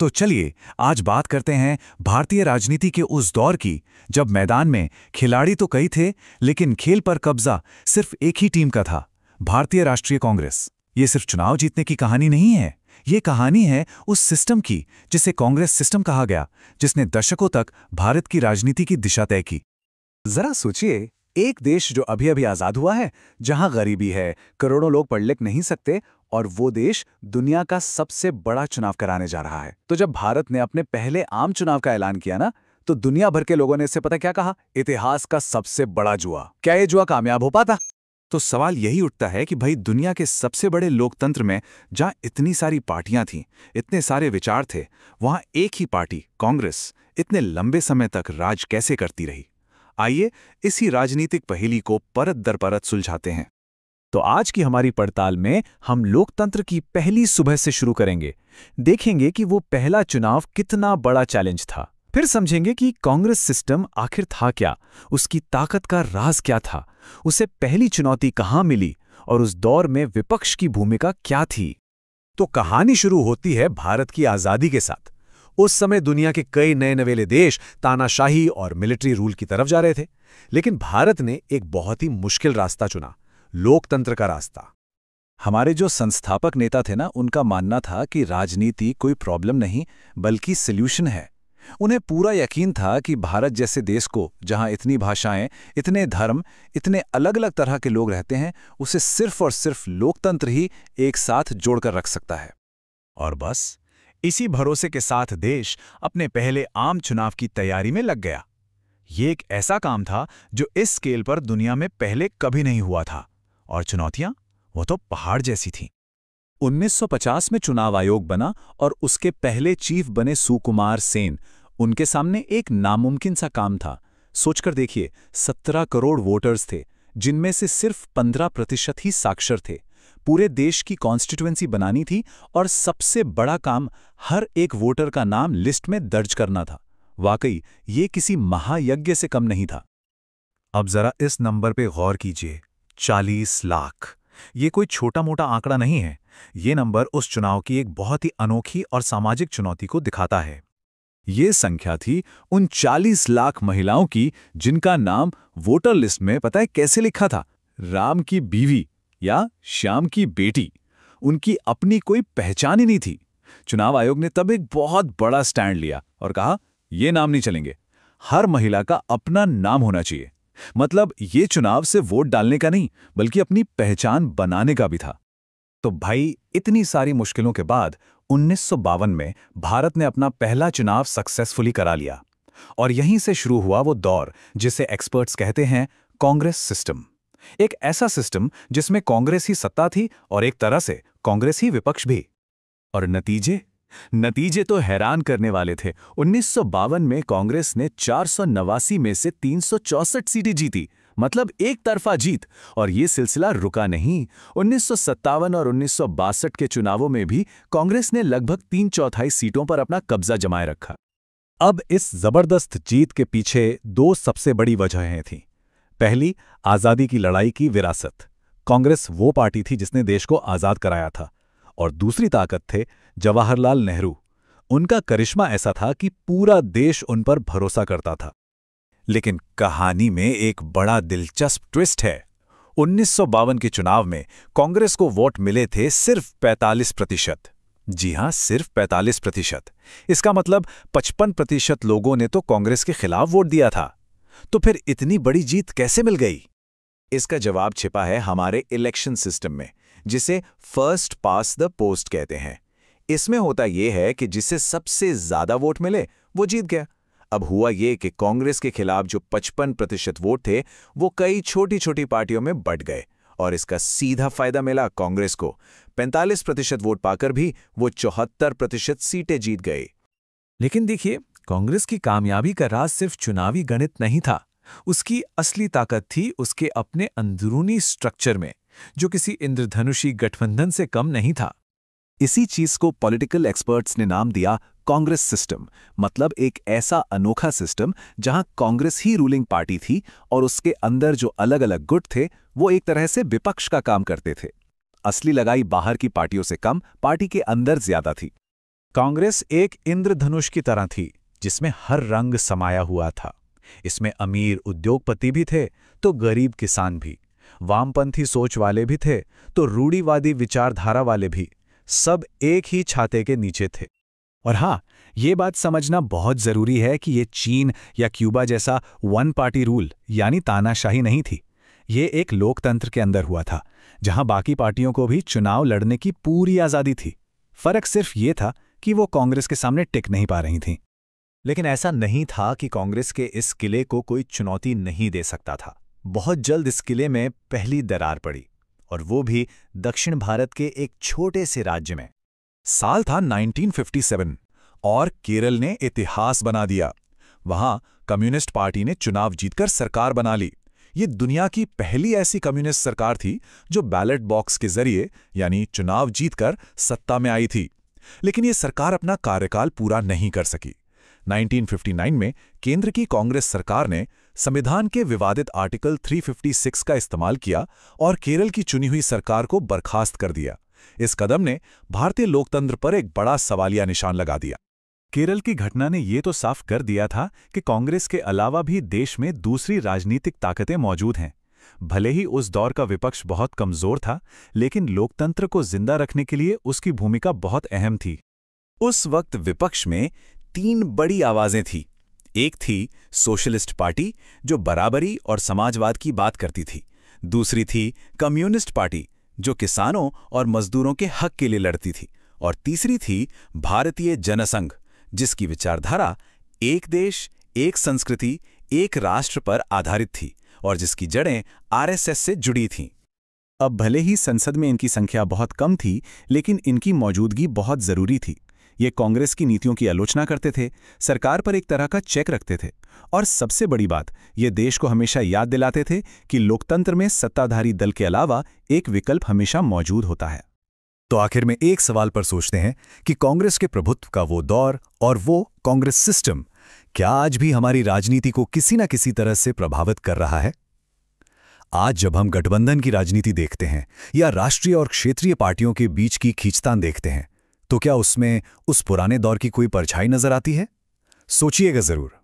तो चलिए आज बात करते हैं भारतीय राजनीति के उस दौर की जब मैदान में खिलाड़ी तो कई थे लेकिन खेल पर कब्जा सिर्फ एक ही टीम का था, भारतीय राष्ट्रीय कांग्रेस। ये सिर्फ चुनाव जीतने की कहानी नहीं है, ये कहानी है उस सिस्टम की जिसे कांग्रेस सिस्टम कहा गया, जिसने दशकों तक भारत की राजनीति की दिशा तय की। जरा सोचिए, एक देश जो अभी अभी आजाद हुआ है, जहां गरीबी है, करोड़ों लोग पढ़ लिख नहीं सकते, और वो देश दुनिया का सबसे बड़ा चुनाव कराने जा रहा है। तो जब भारत ने अपने पहले आम चुनाव का ऐलान किया ना, तो दुनिया भर के लोगों ने इससे पता क्या कहा? इतिहास का सबसे बड़ा जुआ। क्या ये जुआ कामयाब हो पाता? तो सवाल यही उठता है कि भाई दुनिया के सबसे बड़े लोकतंत्र में जहां इतनी सारी पार्टियां थीं, इतने सारे विचार थे, वहां एक ही पार्टी कांग्रेस इतने लंबे समय तक राज कैसे करती रही? आइए इसी राजनीतिक पहेली को परत दर परत सुलझाते हैं। तो आज की हमारी पड़ताल में हम लोकतंत्र की पहली सुबह से शुरू करेंगे। देखेंगे कि वो पहला चुनाव कितना बड़ा चैलेंज था। फिर समझेंगे कि कांग्रेस सिस्टम आखिर था क्या, उसकी ताकत का राज क्या था, उसे पहली चुनौती कहां मिली और उस दौर में विपक्ष की भूमिका क्या थी। तो कहानी शुरू होती है भारत की आजादी के साथ। उस समय दुनिया के कई नए नवेले देश तानाशाही और मिलिट्री रूल की तरफ जा रहे थे, लेकिन भारत ने एक बहुत ही मुश्किल रास्ता चुना, लोकतंत्र का रास्ता। हमारे जो संस्थापक नेता थे ना, उनका मानना था कि राजनीति कोई प्रॉब्लम नहीं बल्कि सॉल्यूशन है। उन्हें पूरा यकीन था कि भारत जैसे देश को, जहां इतनी भाषाएं, इतने धर्म, इतने अलग अलग तरह के लोग रहते हैं, उसे सिर्फ और सिर्फ लोकतंत्र ही एक साथ जोड़कर रख सकता है। और बस इसी भरोसे के साथ देश अपने पहले आम चुनाव की तैयारी में लग गया। ये एक ऐसा काम था जो इस स्केल पर दुनिया में पहले कभी नहीं हुआ था, और चुनौतियां वो तो पहाड़ जैसी थीं। 1950 में चुनाव आयोग बना और उसके पहले चीफ बने सुकुमार सेन। उनके सामने एक नामुमकिन सा काम था। सोचकर देखिए, 17 करोड़ वोटर्स थे, जिनमें से सिर्फ 15% ही साक्षर थे। पूरे देश की कॉन्स्टिट्यूएंसी बनानी थी और सबसे बड़ा काम हर एक वोटर का नाम लिस्ट में दर्ज करना था। वाकई ये किसी महायज्ञ से कम नहीं था। अब जरा इस नंबर पे गौर कीजिए, 40 लाख। ये कोई छोटा मोटा आंकड़ा नहीं है। ये नंबर उस चुनाव की एक बहुत ही अनोखी और सामाजिक चुनौती को दिखाता है। ये संख्या थी उन 40 लाख महिलाओं की जिनका नाम वोटर लिस्ट में पता है कैसे लिखा था? राम की बीवी या श्याम की बेटी। उनकी अपनी कोई पहचान ही नहीं थी। चुनाव आयोग ने तब एक बहुत बड़ा स्टैंड लिया और कहा, ये नाम नहीं चलेंगे, हर महिला का अपना नाम होना चाहिए। मतलब ये चुनाव से वोट डालने का नहीं बल्कि अपनी पहचान बनाने का भी था। तो भाई, इतनी सारी मुश्किलों के बाद 1952 में भारत ने अपना पहला चुनाव सक्सेसफुली करा लिया। और यहीं से शुरू हुआ वो दौर जिसे एक्सपर्ट्स कहते हैं कांग्रेस सिस्टम। एक ऐसा सिस्टम जिसमें कांग्रेस ही सत्ता थी और एक तरह से कांग्रेस ही विपक्ष भी। और नतीजे तो हैरान करने वाले थे। 1952 में कांग्रेस ने 489 में से 364 सीटें जीती, मतलब एक तरफा जीत। और ये सिलसिला रुका नहीं। 1957 और 1962 के चुनावों में भी कांग्रेस ने लगभग 3/4 सीटों पर अपना कब्जा जमाए रखा। अब इस जबरदस्त जीत के पीछे दो सबसे बड़ी वजहें थीं। पहली, आज़ादी की लड़ाई की विरासत। कांग्रेस वो पार्टी थी जिसने देश को आज़ाद कराया था। और दूसरी ताकत थे जवाहरलाल नेहरू। उनका करिश्मा ऐसा था कि पूरा देश उन पर भरोसा करता था। लेकिन कहानी में एक बड़ा दिलचस्प ट्विस्ट है। 1952 के चुनाव में कांग्रेस को वोट मिले थे सिर्फ 45%। जी हां, सिर्फ 45%। इसका मतलब 55% लोगों ने तो कांग्रेस के खिलाफ वोट दिया था। तो फिर इतनी बड़ी जीत कैसे मिल गई? इसका जवाब छिपा है हमारे इलेक्शन सिस्टम में, जिसे फर्स्ट पास द पोस्ट कहते हैं। इसमें होता यह है कि जिसे सबसे ज्यादा वोट मिले वो जीत गया। अब हुआ ये कि कांग्रेस के खिलाफ जो 55% वोट थे वो कई छोटी छोटी पार्टियों में बंट गए, और इसका सीधा फायदा मिला कांग्रेस को। 45% वोट पाकर भी वो 74% सीटें जीत गए। लेकिन देखिए, कांग्रेस की कामयाबी का राज सिर्फ चुनावी गणित नहीं था। उसकी असली ताकत थी उसके अपने अंदरूनी स्ट्रक्चर में, जो किसी इंद्रधनुषी गठबंधन से कम नहीं था। इसी चीज को पॉलिटिकल एक्सपर्ट्स ने नाम दिया कांग्रेस सिस्टम। मतलब एक ऐसा अनोखा सिस्टम जहां कांग्रेस ही रूलिंग पार्टी थी और उसके अंदर जो अलग अलग गुट थे वो एक तरह से विपक्ष का काम करते थे। असली लगाई बाहर की पार्टियों से कम, पार्टी के अंदर ज्यादा थी। कांग्रेस एक इंद्रधनुष की तरह थी, जिसमें हर रंग समाया हुआ था। इसमें अमीर उद्योगपति भी थे तो गरीब किसान भी, वामपंथी सोच वाले भी थे तो रूढ़िवादी विचारधारा वाले भी, सब एक ही छाते के नीचे थे। और हाँ, ये बात समझना बहुत जरूरी है कि ये चीन या क्यूबा जैसा वन पार्टी रूल यानी तानाशाही नहीं थी। ये एक लोकतंत्र के अंदर हुआ था, जहां बाकी पार्टियों को भी चुनाव लड़ने की पूरी आज़ादी थी। फर्क सिर्फ ये था कि वो कांग्रेस के सामने टिक नहीं पा रही थीं। लेकिन ऐसा नहीं था कि कांग्रेस के इस किले को कोई चुनौती नहीं दे सकता था। बहुत जल्द इस किले में पहली दरार पड़ी, और वो भी दक्षिण भारत के एक छोटे से राज्य में। साल था 1957 और केरल ने इतिहास बना दिया। वहां कम्युनिस्ट पार्टी ने चुनाव जीतकर सरकार बना ली। ये दुनिया की पहली ऐसी कम्युनिस्ट सरकार थी जो बैलेट बॉक्स के जरिए यानी चुनाव जीतकर सत्ता में आई थी। लेकिन ये सरकार अपना कार्यकाल पूरा नहीं कर सकी। 1959 में केंद्र की कांग्रेस सरकार ने संविधान के विवादित आर्टिकल 356 का इस्तेमाल किया और केरल की चुनी हुई सरकार को बर्खास्त कर दिया। इस कदम ने भारतीय लोकतंत्र पर एक बड़ा सवालिया निशान लगा दिया। केरल की घटना ने ये तो साफ कर दिया था कि कांग्रेस के अलावा भी देश में दूसरी राजनीतिक ताकतें मौजूद हैं। भले ही उस दौर का विपक्ष बहुत कमजोर था, लेकिन लोकतंत्र को जिंदा रखने के लिए उसकी भूमिका बहुत अहम थी। उस वक्त विपक्ष में 3 बड़ी आवाजें थीं। एक थी सोशलिस्ट पार्टी, जो बराबरी और समाजवाद की बात करती थी। दूसरी थी कम्युनिस्ट पार्टी, जो किसानों और मजदूरों के हक के लिए लड़ती थी। और तीसरी थी भारतीय जनसंघ, जिसकी विचारधारा एक देश, एक संस्कृति, एक राष्ट्र पर आधारित थी और जिसकी जड़ें आरएसएस से जुड़ी थीं। अब भले ही संसद में इनकी संख्या बहुत कम थी, लेकिन इनकी मौजूदगी बहुत जरूरी थी। ये कांग्रेस की नीतियों की आलोचना करते थे, सरकार पर एक तरह का चेक रखते थे, और सबसे बड़ी बात, ये देश को हमेशा याद दिलाते थे कि लोकतंत्र में सत्ताधारी दल के अलावा एक विकल्प हमेशा मौजूद होता है। तो आखिर में एक सवाल पर सोचते हैं कि कांग्रेस के प्रभुत्व का वो दौर और वो कांग्रेस सिस्टम क्या आज भी हमारी राजनीति को किसी न किसी तरह से प्रभावित कर रहा है? आज जब हम गठबंधन की राजनीति देखते हैं या राष्ट्रीय और क्षेत्रीय पार्टियों के बीच की खींचतान देखते हैं, तो क्या उसमें उस पुराने दौर की कोई परछाई नजर आती है? सोचिएगा जरूर।